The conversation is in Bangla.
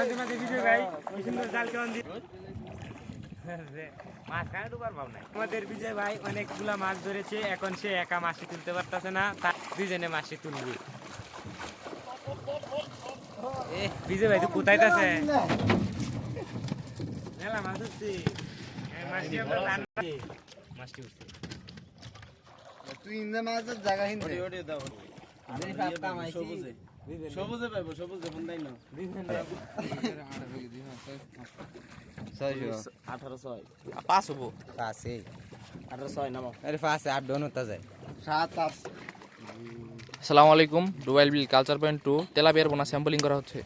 মাঝে মাঝে বিজয় ভাই কি সুন্দর জাল কেমন দিয়ে মাছ খায় তো পারবাম না। আমাদের বিজয় ভাই অনেকগুলা মাছ ধরেছে, এখন সে একা মাছটি তুলতে পারতেছে না, তার দুজনে মাছটি তুলবে। বিজয় ভাই তুই কোথায় আছে? মেলা মাছ উঠছি, মাছটি আমরা টানছি, মাছটি উঠছে। তুই ইন্দা মাছের জায়গা হিন্দে ওটি দাও আমি পাতা মাইছি সবুজে পাইবো সবুজে ফোন দাই না 1806 পাঁচ হবো পাঁচে 1806 নামো আরে পাঁচে 8 ডন হতা যায় 7 8। আসসালামু আলাইকুম। ডুবাইল বিল কালচার পয়েন্ট 2 তেলাপিয়ার বোনা স্যাম্পলিং করা হচ্ছে।